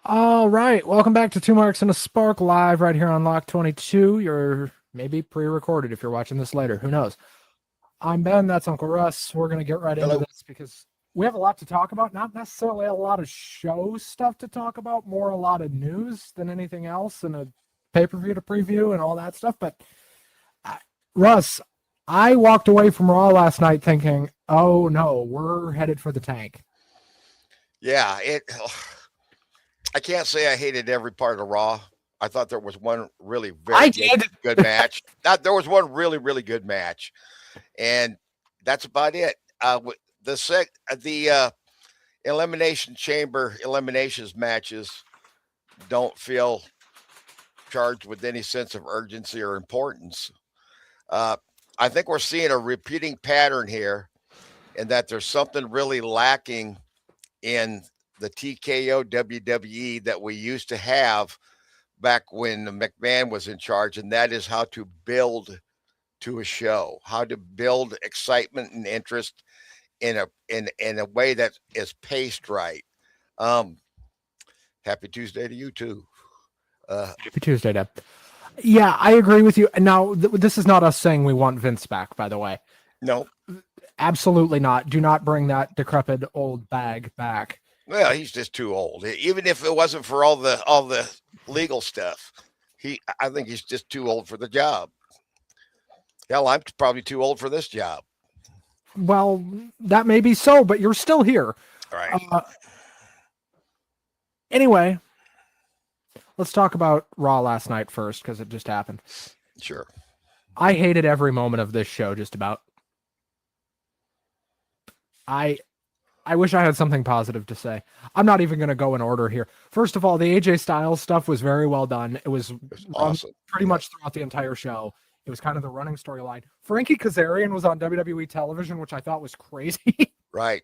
All right, welcome back to Two Marks and a Spark live right here on Lock 22. You're maybe pre-recorded if you're watching this later. Who knows? I'm Ben. That's Uncle Russ. We're gonna get right into Hello. this because we have a lot to talk about. Not necessarily a lot of show stuff to talk about, more a lot of news than anything else, and a pay-per-view to preview and all that stuff. But uh, Russ, I walked away from Raw last night thinking, "Oh no, we're headed for the tank." Yeah, I can't say I hated every part of Raw. I thought there was one really I very did. good match. There was one really good match, and that's about it. The elimination chamber eliminations matches don't feel charged with any sense of urgency or importance. Uh, I think we're seeing a repeating pattern here, and that there's something really lacking in the TKO WWE that we used to have back when McMahon was in charge, and that is how to build to a show, how to build excitement and interest in a way that is paced right. Um, Happy Tuesday to you too. Happy Tuesday, Deb. Yeah, I agree with you. Now, this is not us saying we want Vince back, by the way. No, Absolutely not. Do not bring that decrepit old bag back. well, he's just too old. Even if it wasn't for all the legal stuff, I think he's just too old for the job. Hell, I'm probably too old for this job. Well, that may be so, but you're still here. All right. Anyway, let's talk about Raw last night first because it just happened. Sure. I hated every moment of this show, just about. I wish I had something positive to say. I'm not even going to go in order here. First of all, the AJ Styles stuff was very well done. It was awesome. Pretty much throughout the entire show. It was kind of the running storyline. Frankie Kazarian was on WWE television, which I thought was crazy. Right.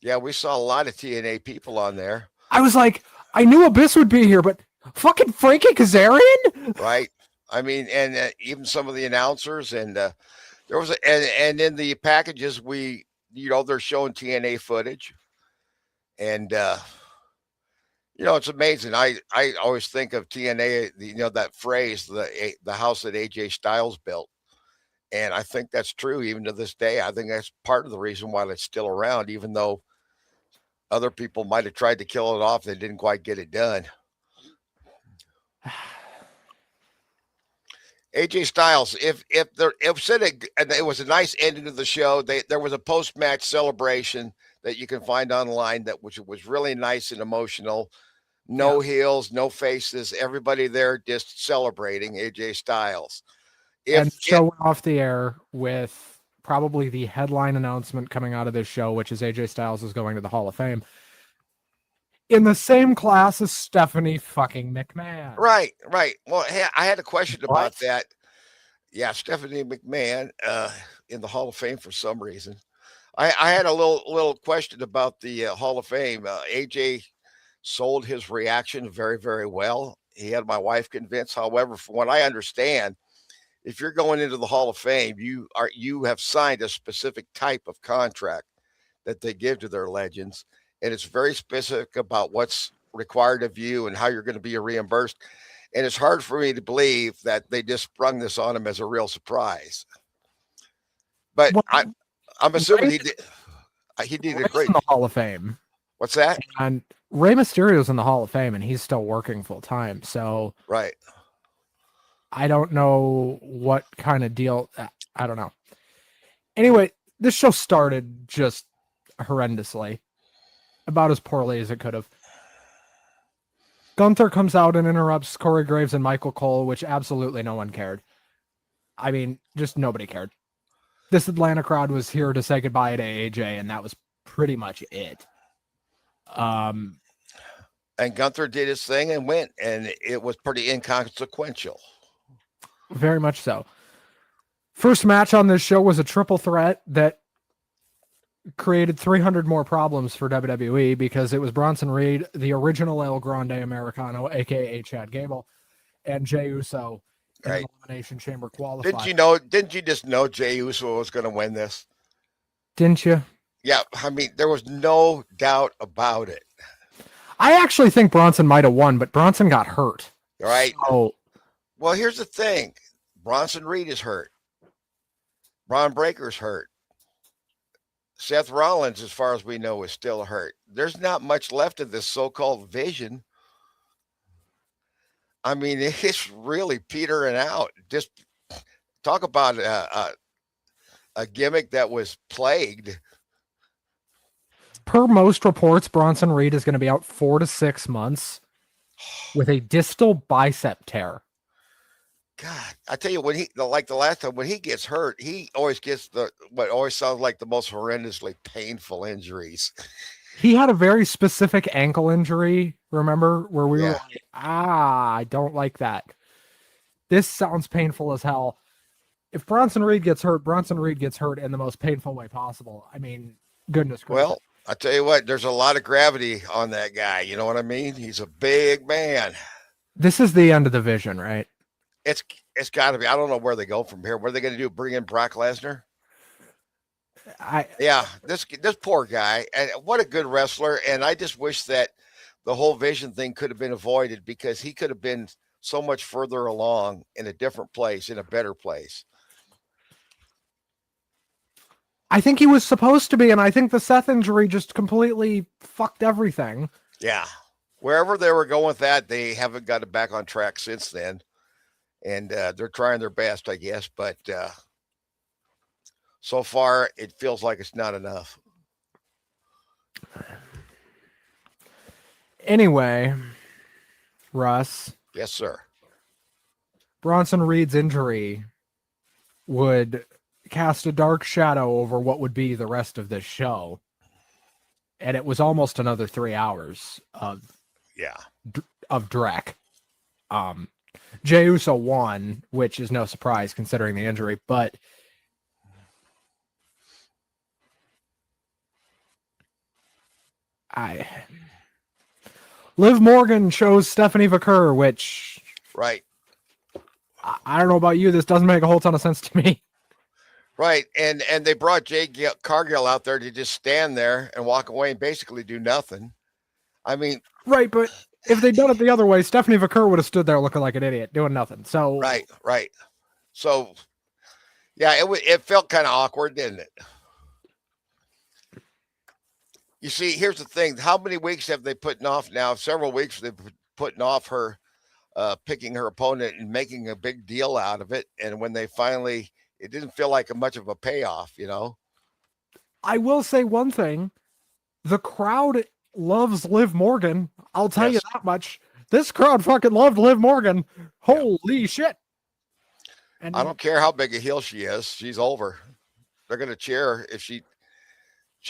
Yeah, we saw a lot of TNA people on there. I was like, I knew Abyss would be here, but fucking Frankie Kazarian? Right. I mean, and even some of the announcers, and there was, and in the packages, they're showing TNA footage, and it's amazing. I always think of TNA, that phrase, the house that AJ Styles built, and I think that's true even to this day. I think that's part of the reason why it's still around, even though other people might have tried to kill it off, they didn't quite get it done. AJ Styles, if it was a nice ending to the show. There was a post match celebration that you can find online which was really nice and emotional. No heels, no faces, everybody there just celebrating AJ Styles. And show went off the air with probably the headline announcement coming out of this show, which is AJ Styles is going to the Hall of Fame. In the same class as Stephanie fucking McMahon. Right. Well, hey, I had a question about that. Yeah, Stephanie McMahon in the Hall of Fame for some reason. I had a little question about the Hall of Fame. AJ sold his reaction very, very well. He had my wife convinced. However, from what I understand, if you're going into the Hall of Fame, you have signed a specific type of contract that they give to their legends. And it's very specific about what's required of you and how you're going to be reimbursed. And it's hard for me to believe that they just sprung this on him as a real surprise. But I'm assuming he did a great in the Hall of Fame. What's that? And Rey Mysterio's in the Hall of Fame, and he's still working full time. So right. I don't know what kind of deal. I don't know. Anyway, this show started just horrendously. About as poorly as it could have. Gunther comes out and interrupts Corey Graves and Michael Cole, which absolutely no one cared. I mean, just nobody cared. This Atlanta crowd was here to say goodbye to AJ, and that was pretty much it. And Gunther did his thing and went, and it was pretty inconsequential. Very much so. First match on this show was a triple threat that created 300 more problems for WWE because it was Bronson Reed, the original El Grande Americano, aka Chad Gable, and Jey Uso in the Elimination Chamber qualified. Didn't you just know Jey Uso was going to win this? Didn't you? Yeah, I mean, there was no doubt about it. I actually think Bronson might have won, but Bronson got hurt. Right. So, well, here's the thing. Bronson Reed is hurt. Braun Breaker's hurt. Seth Rollins, as far as we know, is still hurt. There's not much left of this so-called vision. I mean, it's really petering out. Just talk about a gimmick that was plagued. Per most reports, Bronson Reed is going to be out 4 to 6 months with a distal bicep tear. God, I tell you, when he like the last time when he gets hurt, he always gets what always sounds like the most horrendously painful injuries. He had a very specific ankle injury, remember, where we were like, I don't like that. This sounds painful as hell. If Bronson Reed gets hurt, Bronson Reed gets hurt in the most painful way possible. I mean, goodness gracious. Well, I tell you what, there's a lot of gravity on that guy. You know what I mean? He's a big man. This is the end of the vision, right? It's got to be. I don't know where they go from here. What are they going to do? Bring in Brock Lesnar? This poor guy, and what a good wrestler. And I just wish that the whole vision thing could have been avoided because he could have been so much further along in a different place, in a better place. I think he was supposed to be, and I think the Seth injury just completely fucked everything. Yeah. Wherever they were going with that, they haven't got it back on track since then. And they're trying their best, I guess. But so far, it feels like it's not enough. Anyway, Russ. Yes, sir. Bronson Reed's injury would cast a dark shadow over what would be the rest of this show. And it was almost another 3 hours of Drek. Jey Uso won, which is no surprise considering the injury, but Liv Morgan chose Stephanie Vaquer, which right. I don't know about you, this doesn't make a whole ton of sense to me. Right, and they brought Jade Cargill out there to just stand there and walk away and basically do nothing. I mean, right, but if they'd done it the other way, Stephanie Vaquer would have stood there looking like an idiot, doing nothing. So right. So, yeah, it felt kind of awkward, didn't it? You see, here's the thing: how many weeks have they putting off now? Several weeks they've putting off her picking her opponent and making a big deal out of it, and when they finally. It didn't feel like much of a payoff, you know? I will say one thing. The crowd loves Liv Morgan. I'll tell you that much. This crowd fucking loved Liv Morgan. Holy shit. And I don't care how big a heel she is. She's over. They're going to cheer her. If she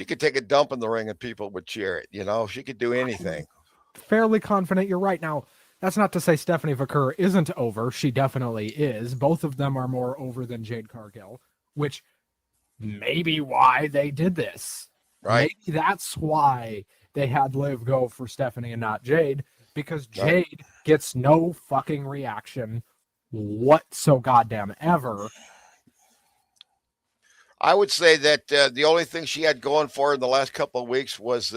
could take a dump in the ring and people would cheer it, you know? She could do anything. I'm fairly confident you're right. Now, that's not to say Stephanie Vaquer isn't over. She definitely is. Both of them are more over than Jade Cargill, which may be why they did this. Right. Maybe that's why they had Liv go for Stephanie and not Jade, because Jade gets no fucking reaction so goddamn ever. I would say that the only thing she had going for her in the last couple of weeks was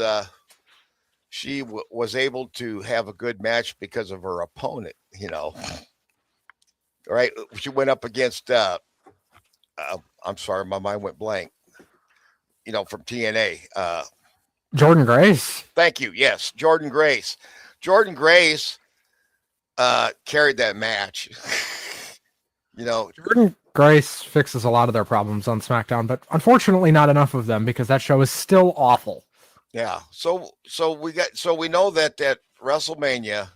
she was able to have a good match because of her opponent, you know. Right? She went up against, I'm sorry, my mind went blank, you know, from TNA. Jordynne Grace. Thank you. Yes, Jordynne Grace. Jordynne Grace carried that match. You know, Jordynne Grace fixes a lot of their problems on SmackDown, but unfortunately not enough of them because that show is still awful. Yeah. So we know that at WrestleMania,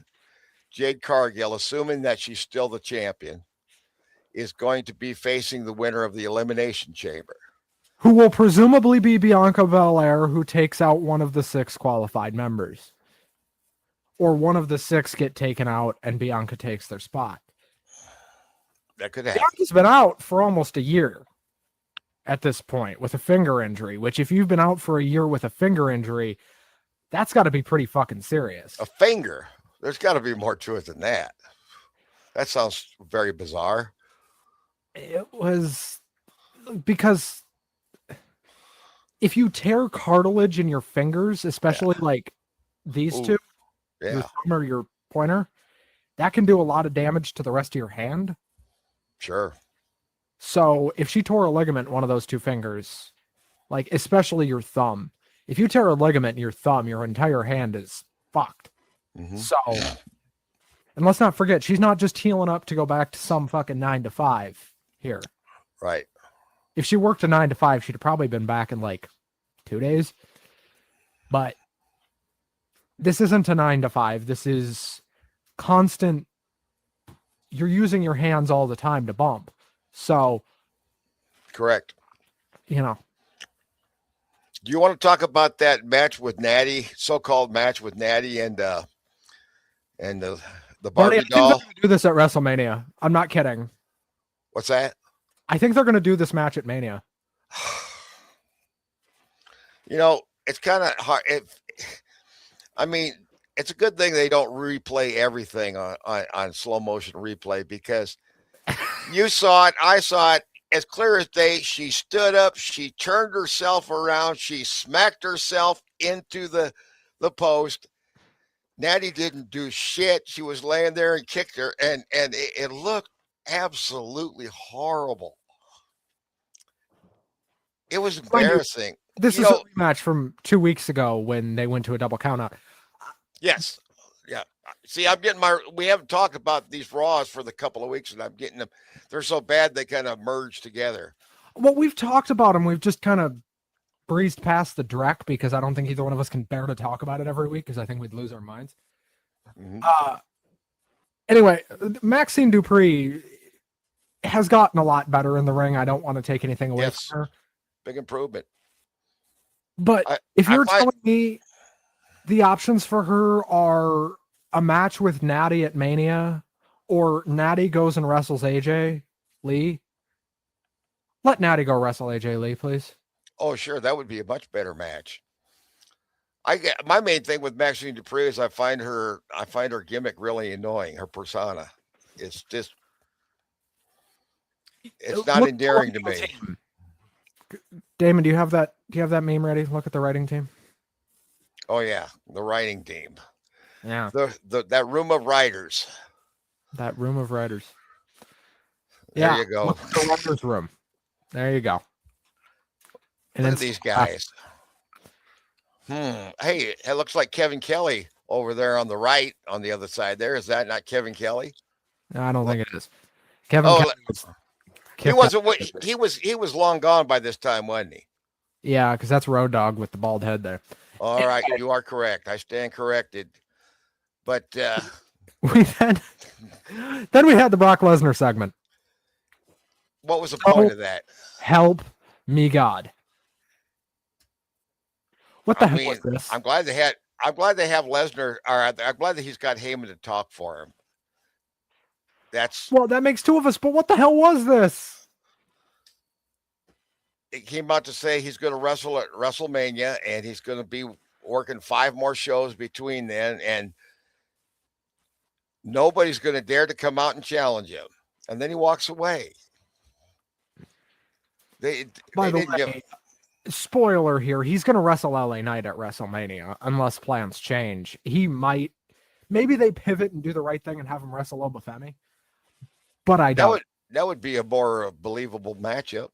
Jade Cargill, assuming that she's still the champion, is going to be facing the winner of the Elimination Chamber. Who will presumably be Bianca Belair, who takes out one of the 6 qualified members. Or one of the 6 get taken out and Bianca takes their spot. That could happen. Bianca's been out for almost a year. At this point with a finger injury, which if you've been out for a year with a finger injury, that's got to be pretty fucking serious. A finger? There's got to be more to it than that. That sounds very bizarre. It was because if you tear cartilage in your fingers, especially like these two, your Yeah, thumb or your pointer, that can do a lot of damage to the rest of your hand. sure. So if she tore a ligament in one of those two fingers, like especially your thumb, if you tear a ligament in your thumb, your entire hand is fucked. Mm-hmm. So, and let's not forget, she's not just healing up to go back to some fucking 9 to 5 here. Right. If she worked a 9 to 5, she'd have probably been back in like 2 days. But this isn't a 9 to 5. This is constant. You're using your hands all the time to bump. So, Correct. you know. Do you want to talk about that match with Natty, so-called match with Natty and the Barbie I think doll? they're going to do this at WrestleMania. I'm not kidding. What's that? I think they're going to do this match at Mania. You know, it's kind of hard. I mean, it's a good thing they don't replay everything on slow motion replay, because you saw it, I saw it as clear as day. She stood up, she turned herself around, she smacked herself into the post. Natty didn't do shit. She was laying there and kicked her, and it looked absolutely horrible. It was embarrassing. This is a rematch from 2 weeks ago when they went to a double count out. Yes. Yeah. See, we haven't talked about these Raws for the couple of weeks, and I'm getting them. They're so bad they kind of merge together. Well, we've talked about them. We've just kind of breezed past the Drek because I don't think either one of us can bear to talk about it every week because I think we'd lose our minds. Mm-hmm. Anyway, Maxine Dupree has gotten a lot better in the ring. I don't want to take anything away from her. Big improvement. But if you're telling me the options for her are a match with Natty at Mania or Natty goes and wrestles AJ Lee, let Natty go wrestle AJ Lee, please. Oh, sure. That would be a much better match. My main thing with Maxine Dupree is I find her gimmick really annoying. Her persona. It's just, it's not endearing to me. Damon, do you have that meme ready? Look at the writing team. Oh yeah, the writing team. Yeah. That room of writers. That room of writers. There you go. The writers' room. There you go. And look at these guys. Hey, it looks like Kevin Kelly over there on the right, on the other side there. Is that not Kevin Kelly? No, I don't think it is. Kevin Kelly he was long gone by this time, wasn't he? Yeah, because that's Road Dogg with the bald head there. All right, you are correct. I stand corrected. But then we had the Brock Lesnar segment. What was the point of that? Help me God. What the hell was this? I'm glad they have Lesnar. I'm glad that he's got Heyman to talk for him. That makes two of us, but what the hell was this? It came out to say he's going to wrestle at WrestleMania, and he's going to be working 5 more shows between then, and nobody's going to dare to come out and challenge him. And then he walks away. By the way, spoiler here, he's going to wrestle LA Knight at WrestleMania unless plans change. Maybe they pivot and do the right thing and have him wrestle Obafemi. But I doubt that would be a more believable matchup.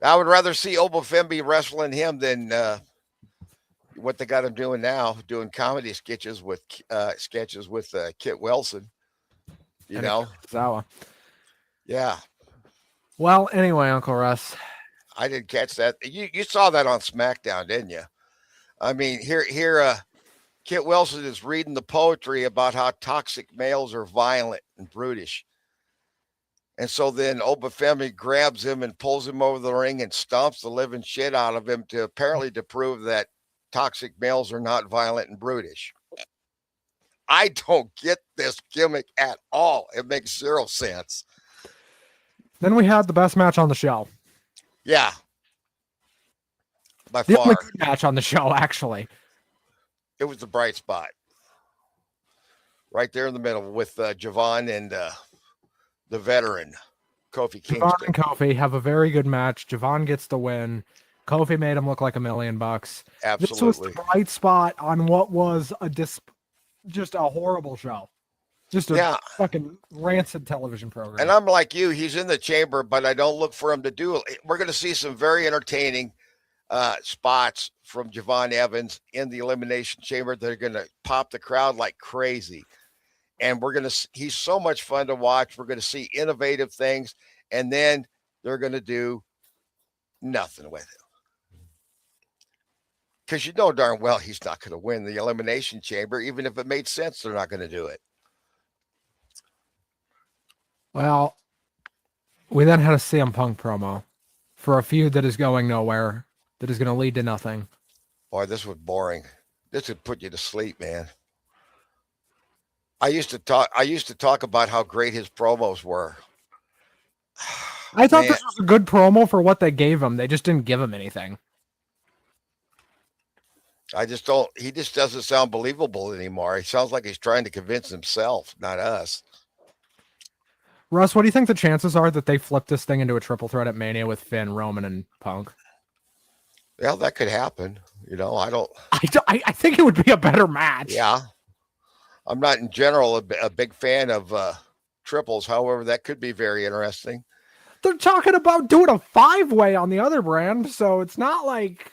I would rather see Obafemi wrestling him than what they got him doing now, doing comedy sketches with Kit Wilson. You know, Zawa. Yeah. Well, anyway, Uncle Russ, I didn't catch that. You saw that on SmackDown, didn't you? I mean, here, Kit Wilson is reading the poetry about how toxic males are violent and brutish. And so then Obafemi grabs him and pulls him over the ring and stomps the living shit out of him to prove that toxic males are not violent and brutish. I don't get this gimmick at all. It makes zero sense. Then we had the best match on the show. Yeah. By the far. only good match on the show, actually. It was the bright spot. Right there in the middle with Javon and the veteran, Kofi Kingston. Javon and Kofi have a very good match. Javon gets the win. Kofi made him look like $1 million. This was the Absolutely. bright spot on what was just a horrible show. Just a Yeah. fucking rancid television program. And I'm like you, he's in the chamber, but I don't look for him to do it. We're going to see some very entertaining spots from Javon Evans in the Elimination Chamber. They're going to pop the crowd like crazy. And he's so much fun to watch. We're going to see innovative things. And then they're going to do nothing with him. Because you know darn well he's not going to win the Elimination Chamber. Even if it made sense, they're not going to do it. Well, we then had a CM Punk promo for a feud that is going nowhere, that is going to lead to nothing. Boy, this was boring. This would put you to sleep, man. I used to talk about how great his promos were. I thought this was a good promo for what they gave him. They just didn't give him anything. He just doesn't sound believable anymore. He sounds like he's trying to convince himself, not us. Russ, what do you think the chances are that they flip this thing into a triple threat at Mania with Finn, Roman, and Punk? Well, that could happen. You know, I think it would be a better match. Yeah. I'm not in general a big fan of triples. However, that could be very interesting. They're talking about doing a 5-way on the other brand, so it's not like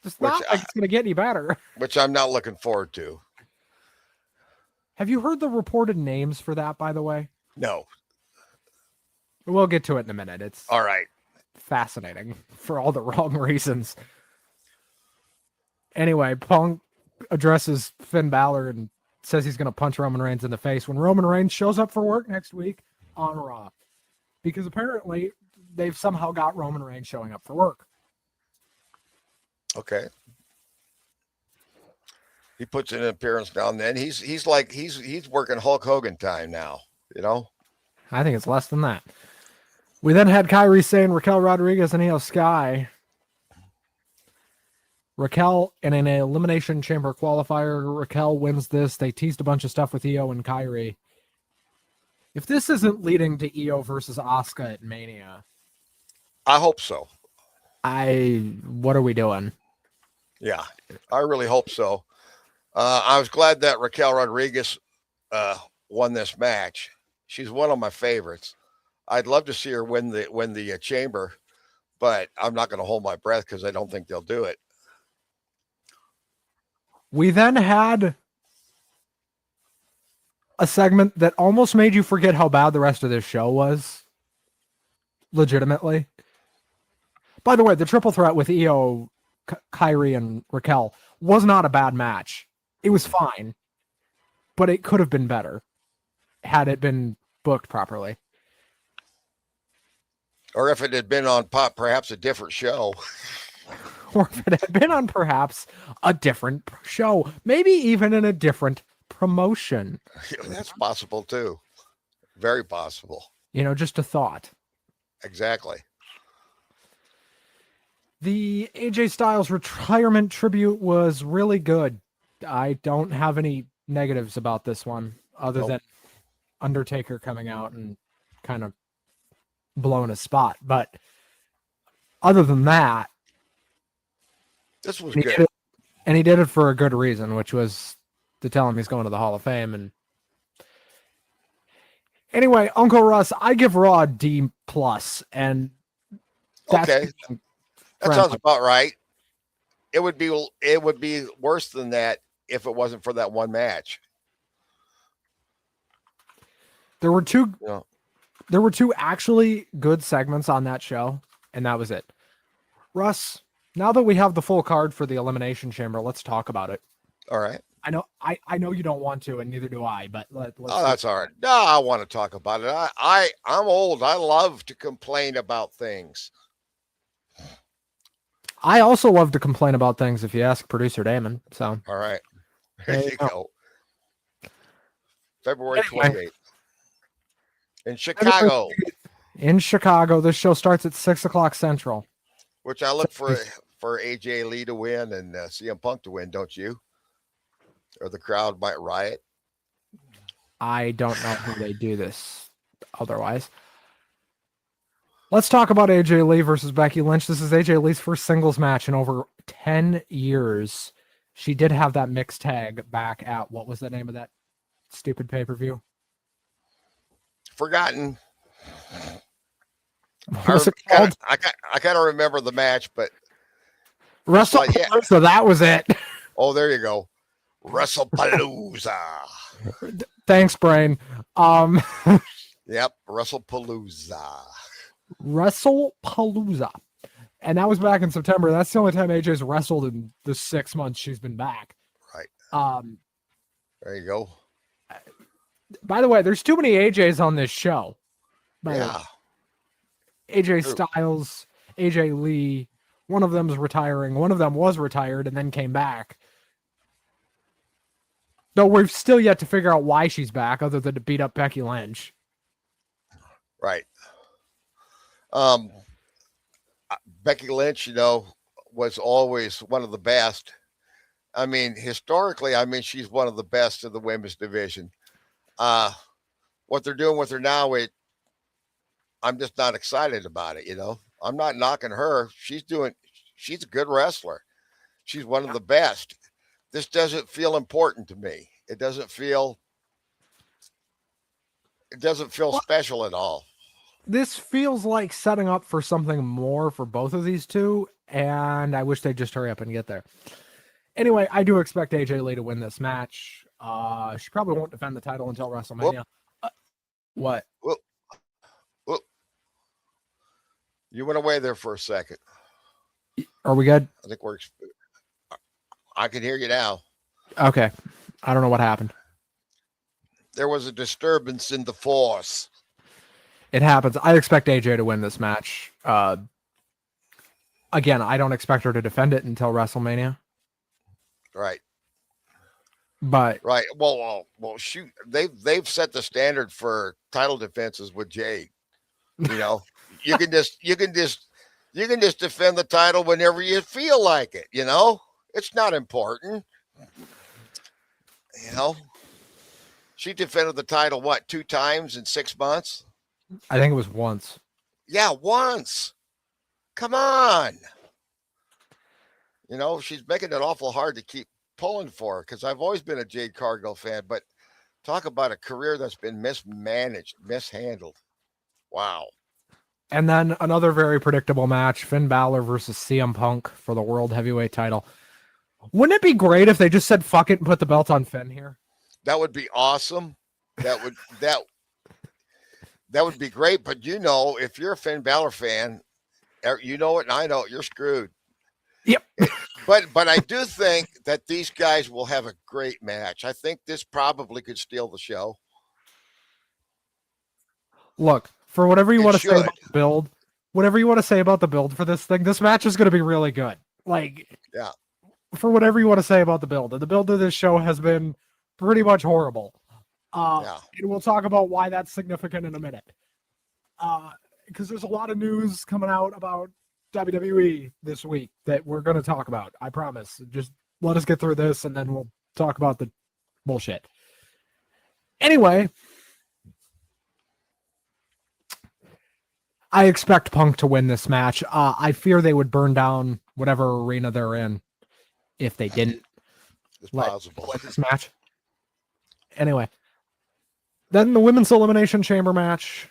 it's going to get any better. Which I'm not looking forward to. Have you heard the reported names for that, by the way? No. We'll get to it in a minute. It's all right. Fascinating for all the wrong reasons. Anyway, Punk addresses Finn Balor and says he's going to punch Roman Reigns in the face when Roman Reigns shows up for work next week on Raw. Because apparently they've somehow got Roman Reigns showing up for work. Okay. He puts in an appearance now and then. He's working Hulk Hogan time now, you know? I think it's less than that. We then had Kyrie saying Raquel Rodriguez and Io Sky. Raquel in an Elimination Chamber qualifier. Raquel wins this. They teased a bunch of stuff with Io and Kyrie. If this isn't leading to Io versus Asuka at Mania, I hope so. What are we doing? Yeah, I really hope so. I was glad that Raquel Rodriguez won this match. She's one of my favorites. I'd love to see her win the chamber, but I'm not going to hold my breath because I don't think they'll do it. We then had a segment that almost made you forget how bad the rest of this show was. Legitimately. By the way, the triple threat with Io, Kyrie, and Raquel was not a bad match. It was fine, but it could have been better had it been booked properly. Or if it had been on perhaps a different show. Or if it had been on perhaps a different show. Maybe even in a different promotion. That's possible too. Very possible. You know, just a thought. Exactly. The AJ Styles retirement tribute was really good. I don't have any negatives about this one other than Undertaker coming out and kind of blowing a spot. But other than that, this was good. And he did it for a good reason, which was to tell him he's going to the Hall of Fame. And anyway, Uncle Russ, I give Raw a D+, and that's okay. That sounds about right. It would be worse than that if it wasn't for that one match. There were two actually good segments on that show, and that was it. Russ, now that we have the full card for the Elimination Chamber, let's talk about it. All right. I know you don't want to, and neither do I, but let's that's all right. No, I want to talk about it. I'm old. I love to complain about things. I also love to complain about things if you ask producer Damon. So all right. There you go. February 28th. In Chicago. In Chicago. This show starts at 6:00 Central. Which I look for AJ Lee to win and CM Punk to win, don't you? Or the crowd might riot. I don't know who they do this otherwise. Let's talk about AJ Lee versus Becky Lynch. This is AJ Lee's first singles match in over 10 years. She did have that mixed tag back at, what was the name of that stupid pay-per-view? Forgotten. What's it called? I kind of remember the match, but WrestlePalooza. Yeah. So that was it. Oh, there you go. WrestlePalooza. Thanks, Brain. Yep, WrestlePalooza. WrestlePalooza. And that was back in September. That's the only time AJ's wrestled in the 6 months she's been back. Right. There you go. By the way, there's too many AJs on this show. Yeah. AJ Styles, AJ Lee, one of them is retiring. One of them was retired and then came back. Though we've still yet to figure out why she's back, other than to beat up Becky Lynch. Right. Becky Lynch, was always one of the best. I mean, historically, she's one of the best in the women's division. What they're doing with her now, I'm just not excited about it. I'm not knocking her. She's a good wrestler. She's one of the best. This doesn't feel important to me. It doesn't feel special at all. This feels like setting up for something more for both of these two, and I wish they'd just hurry up and get there. Anyway, I do expect AJ Lee to win this match. She probably won't defend the title until WrestleMania. What? Whoop. You went away there for a second. Are we good? I think I can hear you now. Okay. I don't know what happened. There was a disturbance in the force. It happens. I expect AJ to win this match. Again, I don't expect her to defend it until WrestleMania. Right. But right. Well, shoot. They've set the standard for title defenses with Jade. You can just defend the title whenever you feel like it. It's not important. She defended the title, 2 times in 6 months? I think it was once. Yeah, once. Come on. She's making it awful hard to keep pulling for her, because I've always been a Jade Cargill fan, but talk about a career that's been mismanaged, mishandled. Wow. And then another very predictable match, Finn Balor versus CM Punk for the World Heavyweight title. Wouldn't it be great if they just said fuck it and put the belt on Finn here? That would be awesome. That would be great. But if you're a Finn Balor fan, you know it and I know it, you're screwed. Yep. But I do think that these guys will have a great match. I think this probably could steal the show. Look, for whatever you want to say about the build, whatever you want to say about the build for this thing, this match is going to be really good. Yeah. For whatever you want to say about the build, and the build of this show has been pretty much horrible. And we'll talk about why that's significant in a minute. Because there's a lot of news coming out about WWE this week that we're going to talk about. I promise. Just let us get through this, and then we'll talk about the bullshit. Anyway, I expect Punk to win this match. I fear they would burn down whatever arena they're in if they didn't win this match. Anyway, then the women's elimination chamber match,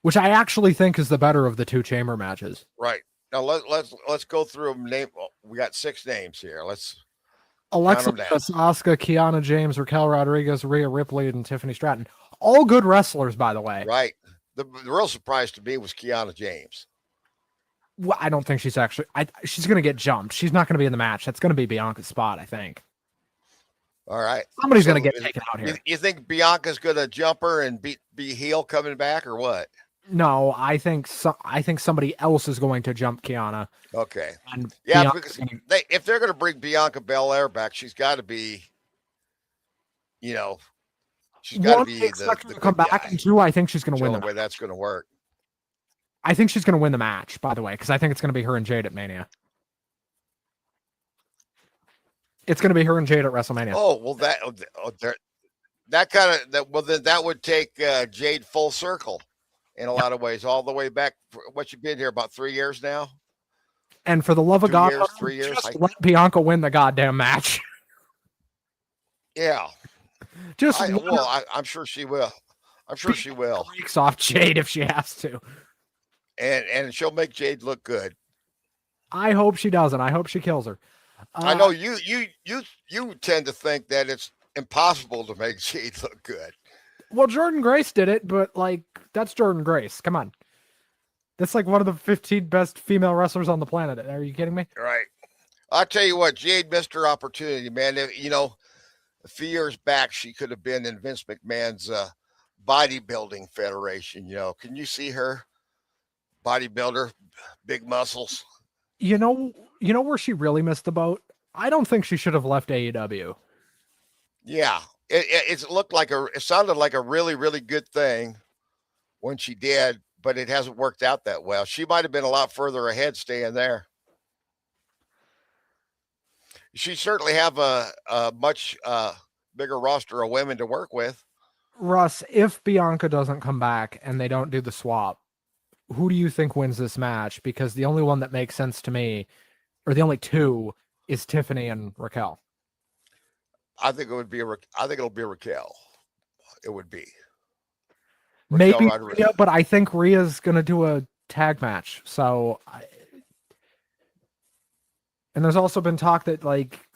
which I actually think is the better of the 2 chamber matches. Right. Now let's go through them. We got 6 names here. Let's Alexa Bliss, Asuka, Kiana James, Raquel Rodriguez, Rhea Ripley, and Tiffany Stratton. All good wrestlers, by the way. Right. The real surprise to me was Kiana James. Well, I don't think she's actually. She's going to get jumped. She's not going to be in the match. That's going to be Bianca's spot, I think. All right. Somebody's going to get taken out here. You think Bianca's going to jump her and be heel coming back, or what? No, I think somebody else is going to jump Kiana. Okay. And yeah, because if they're going to bring Bianca Belair back, she's got to be, she's got to be the come back. guy. And 2, I think she's going to win the way that's going to work. I think she's going to win the match, by the way, because I think it's going to be her and Jade at Mania. It's going to be her and Jade at WrestleMania. Oh, well, then that would take Jade full circle. in a lot of ways, all the way back. What you been here about 3 years now? And for the love of 2 God, years, 3 years. just let Bianca win the goddamn match. Yeah. Just I'm sure she will. I'm sure she will. Breaks off Jade if she has to. And she'll make Jade look good. I hope she doesn't. I hope she kills her. I know you tend to think that it's impossible to make Jade look good. Well, Jordan Grace did it, but like that's Jordan Grace. Come on. That's like one of the 15 best female wrestlers on the planet. Are you kidding me? Right. I'll tell you what, Jade missed her opportunity, man. You know, a few years back, she could have been in Vince McMahon's bodybuilding federation. You know, can you see her? Bodybuilder, big muscles. You know where she really missed the boat? I don't think she should have left AEW. Yeah. It sounded like a really, really good thing when she did, but it hasn't worked out that well. She might have been a lot further ahead staying there. She certainly have a much bigger roster of women to work with. Russ, if Bianca doesn't come back and they don't do the swap, who do you think wins this match? Because the only one that makes sense to me, or the only two, is Tiffany and Raquel. I think it'll be Raquel. It would be. Raquel maybe Rhea, but I think Rhea's going to do a tag match. So, and there's also been talk that like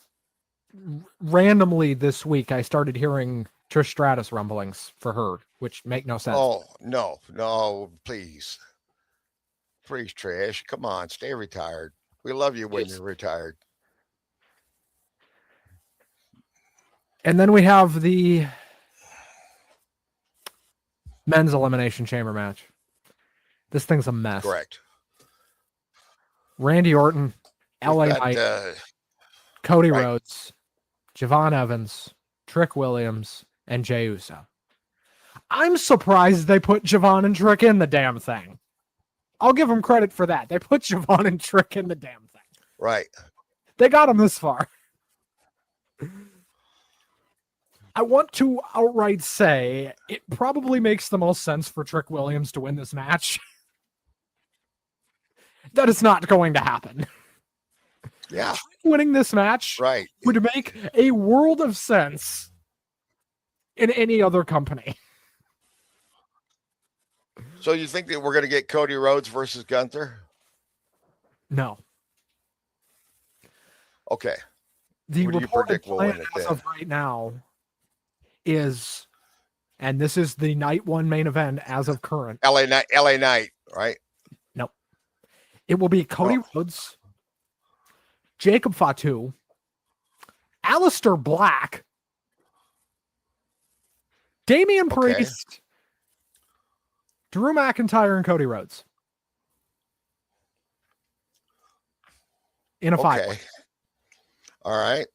randomly this week I started hearing Trish Stratus rumblings for her, which make no sense. Oh, no, please. Please, Trish, come on, stay retired. We love you when you're retired. And then we have the men's elimination chamber match. This thing's a mess. Correct. Randy Orton, LA Knight, Cody Rhodes, Javon Evans, Trick Williams, and Jey Uso. I'm surprised they put Javon and Trick in the damn thing. I'll give them credit for that. They put Javon and Trick in the damn thing. Right. They got them this far. I want to outright say it probably makes the most sense for Trick Williams to win this match. That is not going to happen. Yeah. Winning this match would make a world of sense in any other company. So you think that we're going to get Cody Rhodes versus Gunther? No. Okay. The reported plan as of right now is, and this is the night one main event as of current. LA Knight, right? Nope. It will be Cody Rhodes, Jacob Fatu, Aleister Black, Damian Priest, Drew McIntyre, and Cody Rhodes. In a 5-way. All right.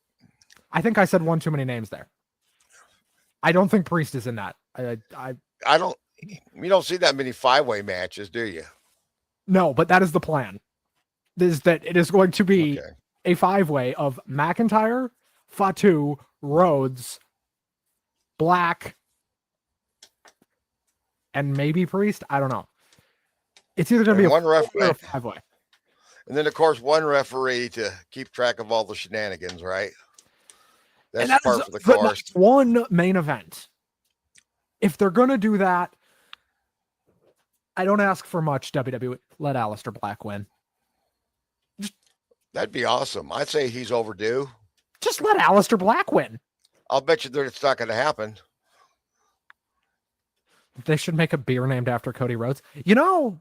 I think I said one too many names there. I don't think Priest is in that. I don't. You don't see that many 5-way matches, do you? No, but that is the plan. Is that it is going to be a 5-way of McIntyre, Fatu, Rhodes, Black, and maybe Priest. I don't know. It's either going to be one referee or a 5-way. And then, of course, one referee to keep track of all the shenanigans, right? That's part for the course. One main event. If they're going to do that, I don't ask for much, WWE. Let Aleister Black win. That'd be awesome. I'd say he's overdue. Just let Aleister Black win. I'll bet you that it's not going to happen. They should make a beer named after Cody Rhodes. You know,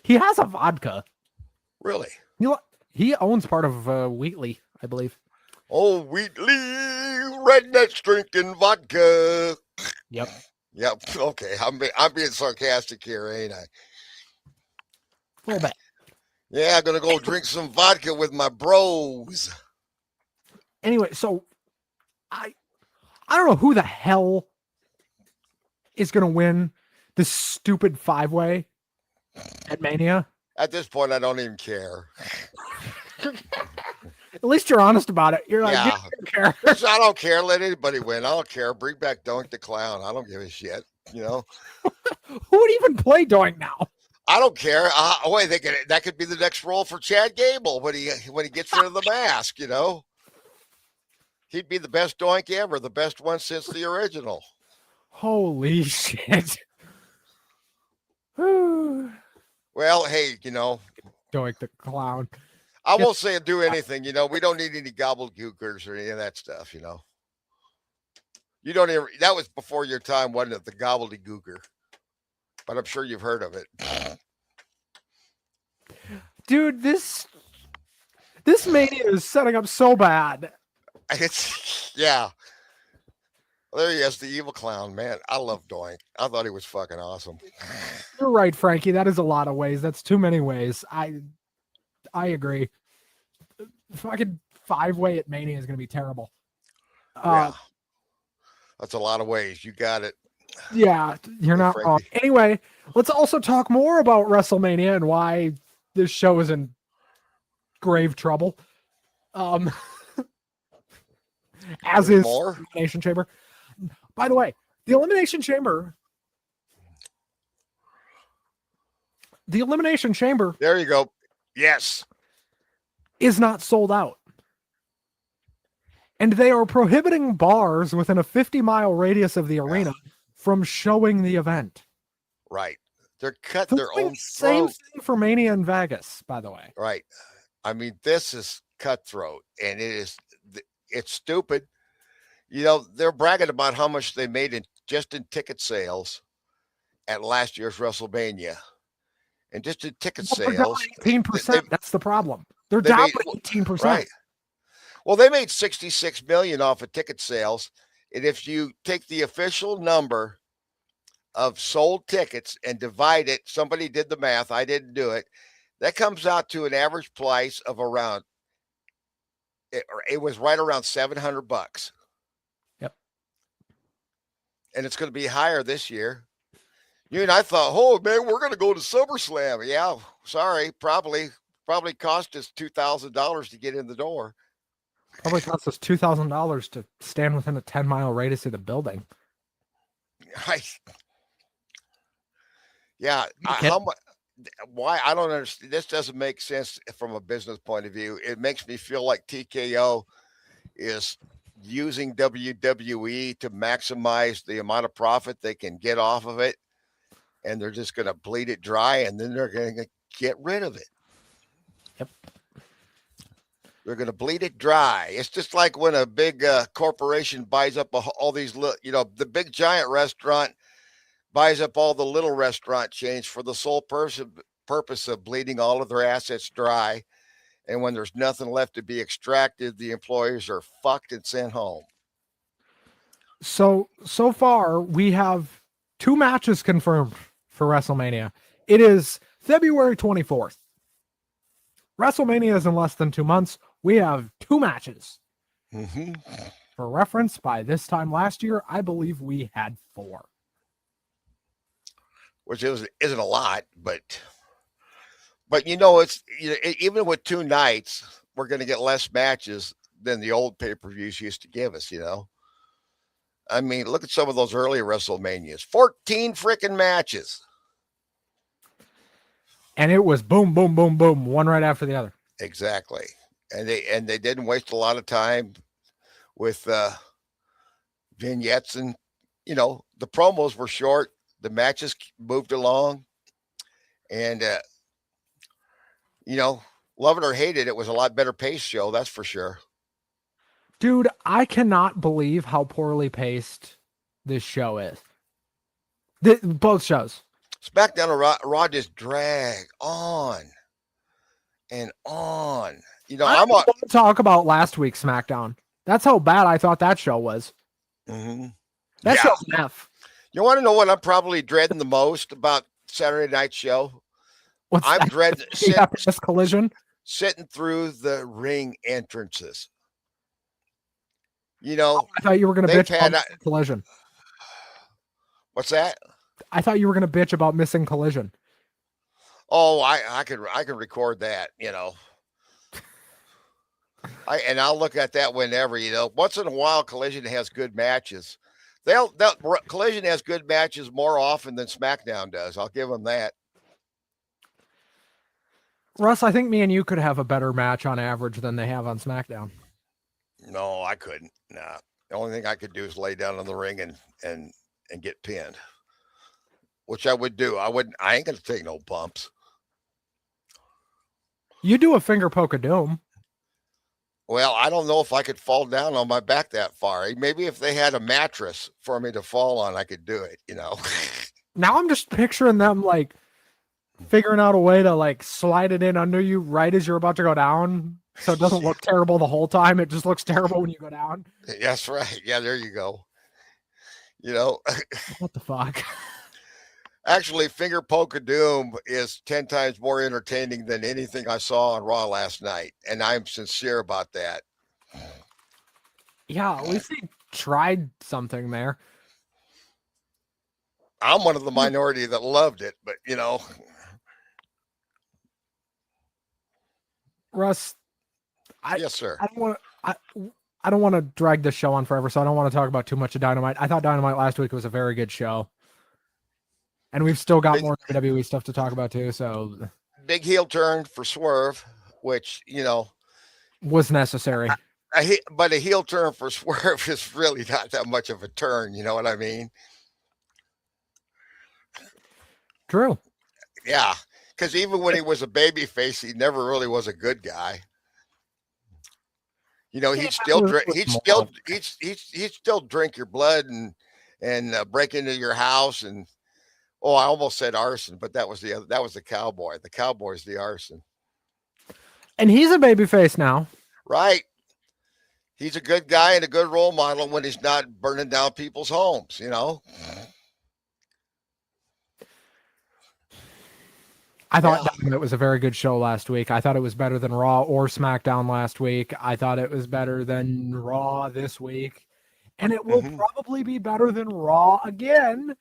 he has a vodka. Really? He owns part of Wheatley, I believe. Oh, Wheatley, rednecks drinking vodka. Yep. Okay, I'm being sarcastic here, ain't I? A little bit. Yeah, I'm gonna go drink some vodka with my bros. Anyway, so I don't know who the hell is gonna win this stupid 5-way at Mania. At this point, I don't even care. At least you're honest about it. You're like, yeah. You don't care. I don't care. Let anybody win. I don't care. Bring back Dunk the Clown. I don't give a shit. You know, Who would even play Doink now? I don't care. Wait, that could be the next role for Chad Gable when he gets rid of the mask. You know, he'd be the best Doink ever, the best one since the original. Holy shit. Doink Well, hey, you know, the clown. I won't say do anything. You know, we don't need any gobbledygookers or any of that stuff. You know, you don't even. That was before your time, wasn't it? The gobbledygooker. But I'm sure you've heard of it. Dude, this Mania is setting up so bad. It's yeah. There he is, the evil clown, man. I love Doink. I thought he was fucking awesome. You're right, Frankie. That is a lot of ways. That's too many ways. I agree. Fucking 5-way at Mania is going to be terrible. Yeah. That's a lot of ways. You got it. Yeah, you're not wrong. Anyway, let's also talk more about WrestleMania and why this show is in grave trouble. As is Elimination Chamber. By the way, the Elimination Chamber. There you go. Yes. Is not sold out. And they are prohibiting bars within a 50-mile radius of the arena from showing the event. Right. They're cutting their own same thing for Mania in Vegas, by the way. Right. I mean, this is cutthroat, and it's stupid. You know, they're bragging about how much they made just in ticket sales at last year's WrestleMania. And just in ticket sales, 18%. That's the problem. They're down 18%. Right. Well, they made $66 million off of ticket sales. And if you take the official number of sold tickets and divide it, somebody did the math, I didn't do it, that comes out to an average price of around, it was right around $700. Yep. And it's going to be higher this year. You and I thought, oh man, we're going to go to SummerSlam. Yeah, sorry, probably cost us $2,000 to get in the door. Probably cost us $2,000 to stand within a 10-mile radius of the building. Yeah, how much? Why? I don't understand. This doesn't make sense from a business point of view. It makes me feel like TKO is using WWE to maximize the amount of profit they can get off of it, and they're just going to bleed it dry, and then they're going to get rid of it. Yep. They're going to bleed it dry. It's just like when a big corporation buys up all these little, the big giant restaurant buys up all the little restaurant chains for the sole purpose of bleeding all of their assets dry. And when there's nothing left to be extracted, the employees are fucked and sent home. So far, we have 2 matches confirmed for WrestleMania. It is February 24th. WrestleMania is in less than 2 months. We have 2 matches. Mm-hmm. For reference, by this time last year, I believe we had 4. Which isn't a lot, but it's even with 2 nights, we're going to get less matches than the old pay-per-views used to give us. I mean, look at some of those early WrestleManias, 14 freaking matches, and it was boom, boom, boom, boom, one right after the other. Exactly, and they didn't waste a lot of time with vignettes, and the promos were short. The matches moved along, and, love it or hate it, it was a lot better paced show, that's for sure. Dude, I cannot believe how poorly paced this show is. Both shows. SmackDown and Raw just drag on and on. I don't want to talk about last week's SmackDown. That's how bad I thought that show was. Mm-hmm. That show's an F. You want to know what I'm probably dreading the most about Saturday night show? I'm dreading sitting through the ring entrances. I thought you were going to bitch about Collision. What's that? I thought you were going to bitch about missing Collision. Oh, I can record that. I'll look at that whenever. Once in a while, Collision has good matches. Collision has good matches more often than SmackDown does. I'll give them that. Russ, I think me and you could have a better match on average than they have on SmackDown. No, I couldn't. Nah. The only thing I could do is lay down in the ring and get pinned, which I would do. I ain't gonna take no bumps. You do a finger poke of doom. Well, I don't know if I could fall down on my back that far. Maybe if they had a mattress for me to fall on, I could do it, you know. Now I'm just picturing them like figuring out a way to like slide it in under you right as you're about to go down. So it doesn't look terrible the whole time. It just looks terrible when you go down. That's right. Yeah, there you go. You know, what the fuck? Actually, finger poke of doom is 10 times more entertaining than anything I saw on Raw last night. And I'm sincere about that. Yeah, at least they tried something there. I'm one of the minority that loved it, but you know. Russ, yes, sir. I don't want to drag this show on forever, so I don't want to talk about too much of Dynamite. I thought Dynamite last week was a very good show. And we've still got more WWE stuff to talk about too, so big heel turn for Swerve, which, you know, was necessary. But a heel turn for Swerve is really not that much of a turn, you know what I mean? True. Yeah, because even when he was a babyface, he never really was a good guy. You know, he'd still drink your blood and break into your house and I almost said arson, but that was the cowboy. The cowboy's the arson. And he's a babyface now. Right. He's a good guy and a good role model when he's not burning down people's homes, you know? I thought it was a very good show last week. I thought it was better than Raw or SmackDown last week. I thought it was better than Raw this week. And it will probably be better than Raw again,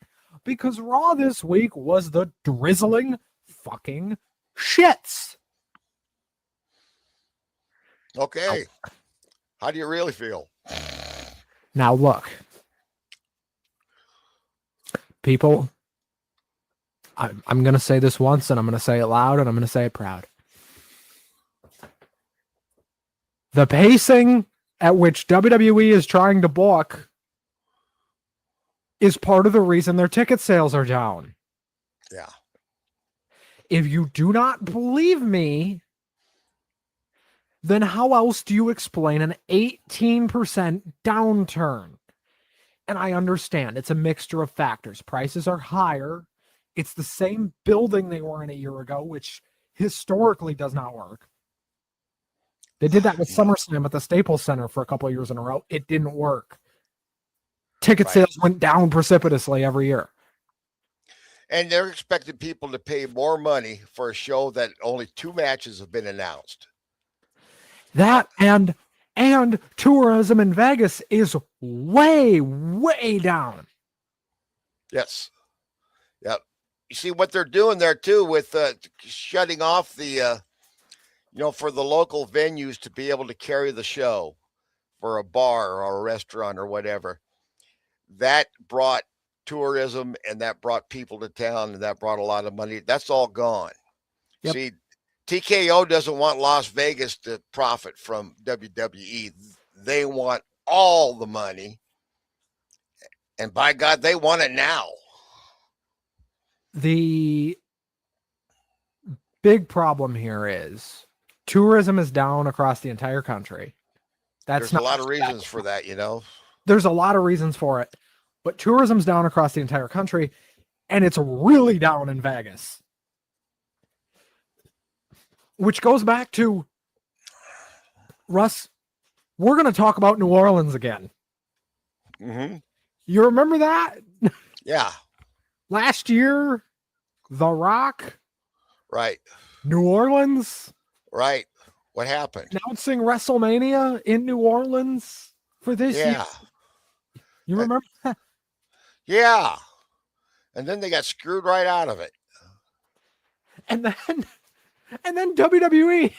because Raw this week was the drizzling fucking shits. Okay. How do you really feel? Now look, people, I'm going to say this once, and I'm going to say it loud, and I'm going to say it proud. The pacing at which WWE is trying to book is part of the reason their ticket sales are down. Yeah. If you do not believe me, then how else do you explain an 18% downturn? And I understand it's a mixture of factors. Prices are higher. It's the same building they were in a year ago, which historically does not work. They did that with SummerSlam at the Staples Center for a couple of years in a row. It didn't work. Ticket sales went down precipitously every year. And they're expecting people to pay more money for a show that only 2 matches have been announced. That and tourism in Vegas is way, way down. Yes. Yep. You see what they're doing there too with shutting off the, for the local venues to be able to carry the show for a bar or a restaurant or whatever. That brought tourism and that brought people to town and that brought a lot of money. That's all gone. Yep. See, TKO doesn't want Las Vegas to profit from WWE. They want all the money. And by God, they want it now. The big problem here is tourism is down across the entire country. There's a lot of reasons for that, you know. There's a lot of reasons for it. But tourism's down across the entire country, and it's really down in Vegas. Which goes back to, Russ, we're going to talk about New Orleans again. Mm-hmm. You remember that? Yeah. Last year, The Rock. Right. New Orleans. Right. What happened? Announcing WrestleMania in New Orleans for this year. You remember that? Yeah. And then they got screwed right out of it. And then WWE.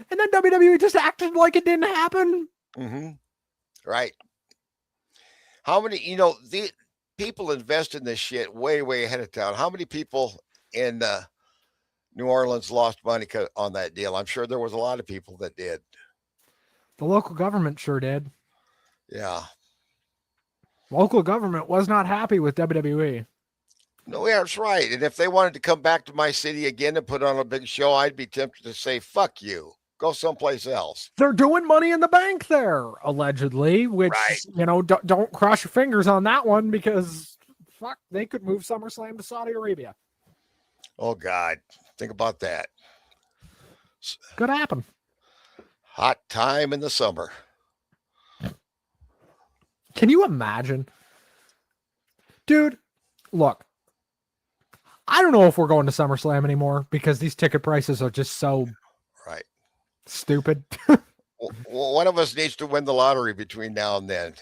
And then WWE just acted like it didn't happen. Mm-hmm. Right. How many, the people invest in this shit way, way ahead of time. How many people in New Orleans lost money on that deal? I'm sure there was a lot of people that did. The local government sure did. Yeah. Local government was not happy with WWE. No, yeah, that's right. And if they wanted to come back to my city again and put on a big show, I'd be tempted to say, fuck you. Go someplace else. They're doing Money in the Bank there, allegedly, which, Right. don't cross your fingers on that one because, fuck, they could move SummerSlam to Saudi Arabia. Oh, God. Think about that. Could happen. Hot time in the summer. Can you imagine? Dude, look, I don't know if we're going to SummerSlam anymore because these ticket prices are just so right stupid. Well, one of us needs to win the lottery between now and then.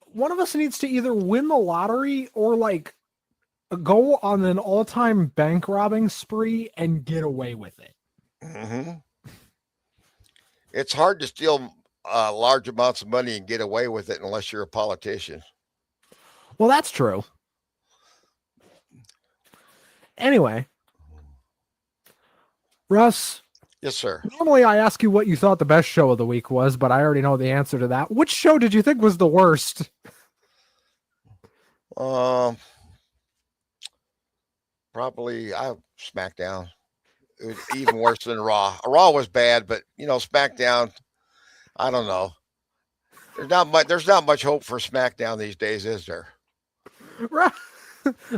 One of us needs to either win the lottery or like go on an all-time bank robbing spree and get away with it. Mm-hmm. It's hard to steal large amounts of money and get away with it unless you're a politician. Well, that's true. Anyway, Russ. Yes, sir. Normally I ask you what you thought the best show of the week was, but I already know the answer to that. Which show did you think was the worst? Probably SmackDown. It was even worse than Raw. Raw was bad, but SmackDown, I don't know. There's not much hope for SmackDown these days, is there?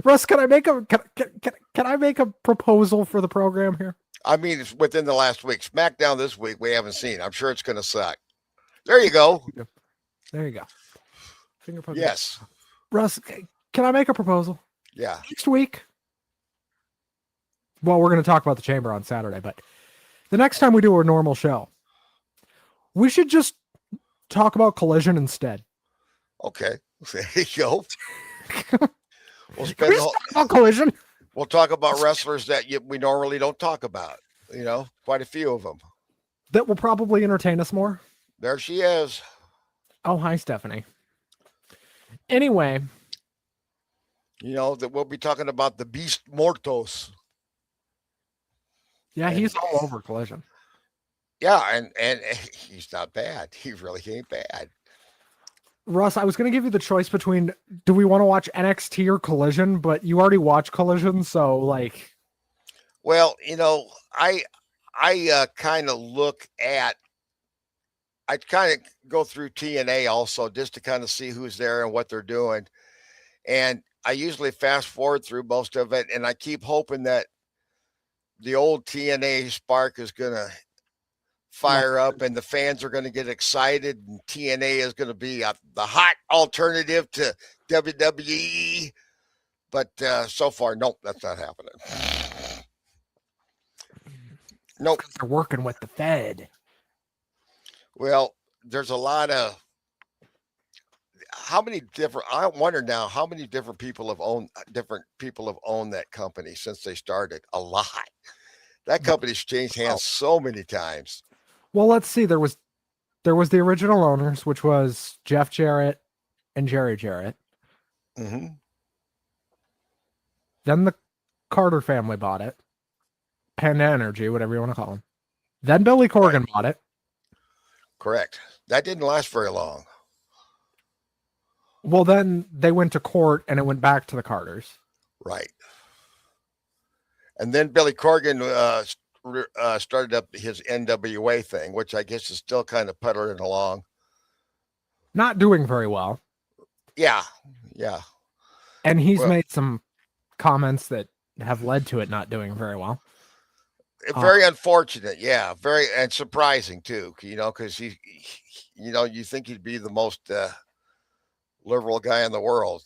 Russ, can I make a proposal for the program here? I mean, it's within the last week. SmackDown this week we haven't seen. I'm sure it's going to suck. There you go. There you go. Finger poke. Yes. Russ, can I make a proposal? Yeah. Next week. Well, we're going to talk about the Chamber on Saturday, but the next time we do a normal show, we should just talk about Collision instead. Okay. There you go. We'll talk about Collision. We'll talk about wrestlers that we normally don't talk about. Quite a few of them. That will probably entertain us more. There she is. Oh, hi, Stephanie. Anyway. That we'll be talking about the Beast Mortos. Yeah, he's all over Collision. Yeah, and he's not bad. He really ain't bad. Russ, I was going to give you the choice between do we want to watch NXT or Collision, but you already watched Collision, so like. Well, I kind of I kind of go through TNA also just to kind of see who's there and what they're doing. And I usually fast forward through most of it, and I keep hoping that the old TNA spark is going to fire up and the fans are going to get excited and TNA is going to be the hot alternative to WWE. But so far, nope, that's not happening. Nope. They're working with the Fed. Well, there's a lot of I wonder now how many different people have owned that company since they started. A lot. That company's changed hands so many times. Well, let's see. There was the original owners, which was Jeff Jarrett and Jerry Jarrett. Mm-hmm. Then the Carter family bought it. Panda Energy, whatever you want to call them. Then Billy Corgan bought it. Correct. That didn't last very long. Well, then they went to court and it went back to the Carters. Right. And then Billy Corgan started up his NWA thing, which I guess is still kind of puttering along. Not doing very well. Yeah. And he's made some comments that have led to it not doing very well. Very unfortunate. Yeah. Very, and surprising too, because he you think he'd be the most liberal guy in the world.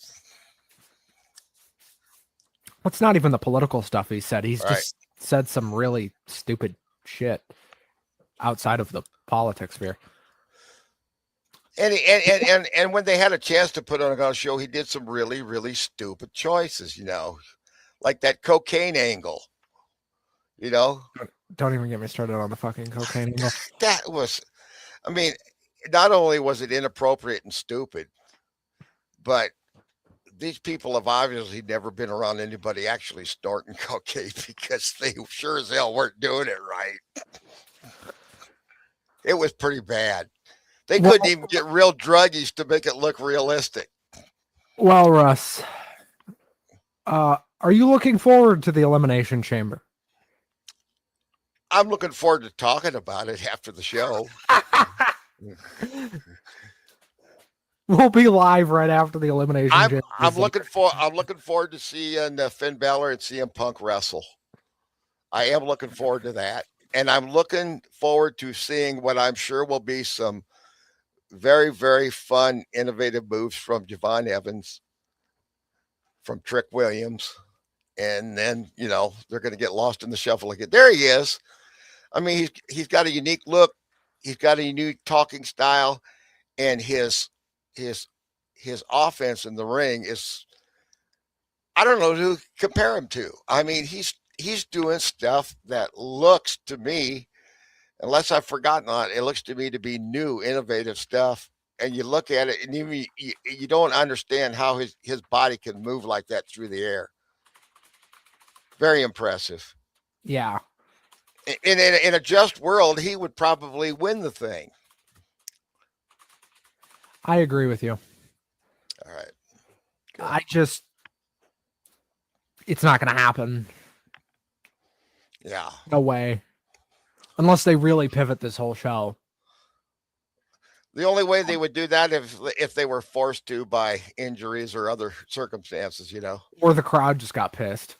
It's not even the political stuff he said. He's just said some really stupid shit outside of the politics sphere. And when they had a chance to put on a show, he did some really, really stupid choices, like that cocaine angle, Don't even get me started on the fucking cocaine angle. That was, I mean, not only was it inappropriate and stupid, but these people have obviously never been around anybody actually snorting cocaine because they sure as hell weren't doing it right. It was pretty bad. They Well, couldn't even get real druggies to make it look realistic. well, Russ, are you looking forward to the Elimination Chamber? I'm looking forward to talking about it after the show. We'll be live right after the Elimination Chamber. I'm looking forward to seeing Finn Balor and CM Punk wrestle. I am looking forward to that, and I'm looking forward to seeing what I'm sure will be some very, very fun, innovative moves from Javon Evans, from Trick Williams, and then they're going to get lost in the shuffle again. There he is. I mean, he's got a unique look. He's got a unique talking style, and his offense in the ring is, I don't know who to compare him to. I mean, he's doing stuff that looks to me, unless I've forgotten on it looks to me to be new, innovative stuff. And you look at it, and even you don't understand how his body can move like that through the air. Very impressive. Yeah. In a just world, he would probably win the thing. I agree with you. All right. Good. It's not going to happen. Yeah. No way. Unless they really pivot this whole show. The only way they would do that if they were forced to by injuries or other circumstances, Or the crowd just got pissed.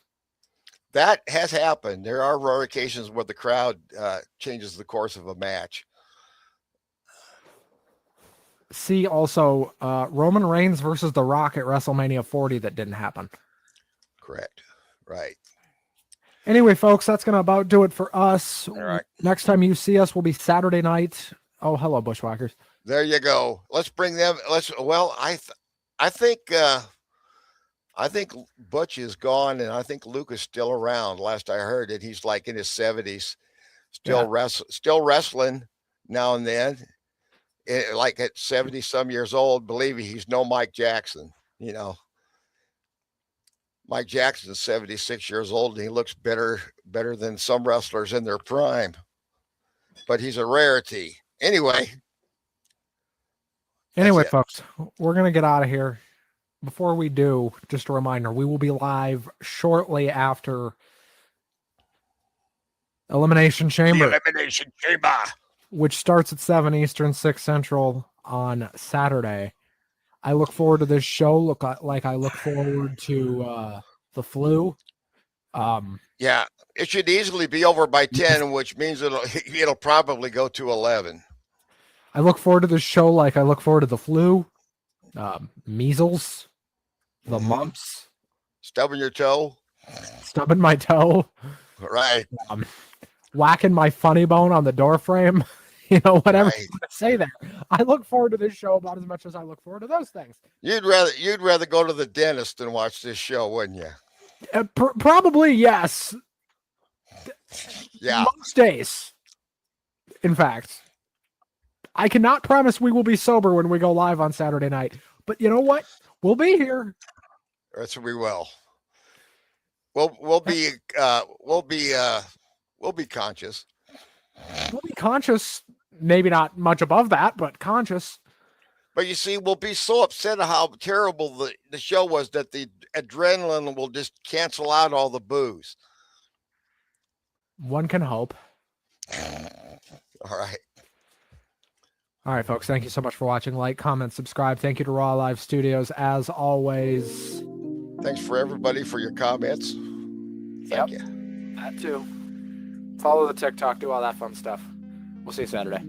That has happened. There are rare occasions where the crowd changes the course of a match. See also Roman Reigns versus The Rock at WrestleMania 40 that didn't happen. Correct. Right. Anyway, folks, that's going to about do it for us. All right. Next time you see us will be Saturday night. Oh, hello, Bushwhackers. There you go. Let's bring them. I think Butch is gone, and I think Luke is still around. Last I heard it, he's like in his 70s, still wrestling now and then. Like at 70 some years old, believe me, he's no Mike Jackson. Mike Jackson's 76 years old, and he looks better than some wrestlers in their prime. But he's a rarity. Anyway, folks, we're going to get out of here. Before we do, just a reminder, we will be live shortly after Elimination Chamber. The Elimination Chamber. Which starts at 7 Eastern, 6 Central on Saturday. I look forward to this show. I look forward to the flu. Yeah, it should easily be over by 10, which means it'll probably go to 11. I look forward to this show like I look forward to the flu, measles, the mumps, stubbing your toe, stubbing my toe, right, whacking my funny bone on the door frame. Whatever you want to say there. I look forward to this show about as much as I look forward to those things. You'd rather go to the dentist than watch this show, wouldn't you? Probably yes. Yeah, most days. In fact, I cannot promise we will be sober when we go live on Saturday night, but you know what? We'll be here. That's what we will. We'll be conscious. We'll be conscious. Maybe not much above that, but conscious. But you see, we'll be so upset at how terrible the show was that the adrenaline will just cancel out all the booze. One can hope. All right. All right, folks. Thank you so much for watching. Like, comment, subscribe. Thank you to Raw Live Studios, as always. Thanks for everybody for your comments. Thank you. That too. Follow the TikTok. Do all that fun stuff. We'll see you Saturday.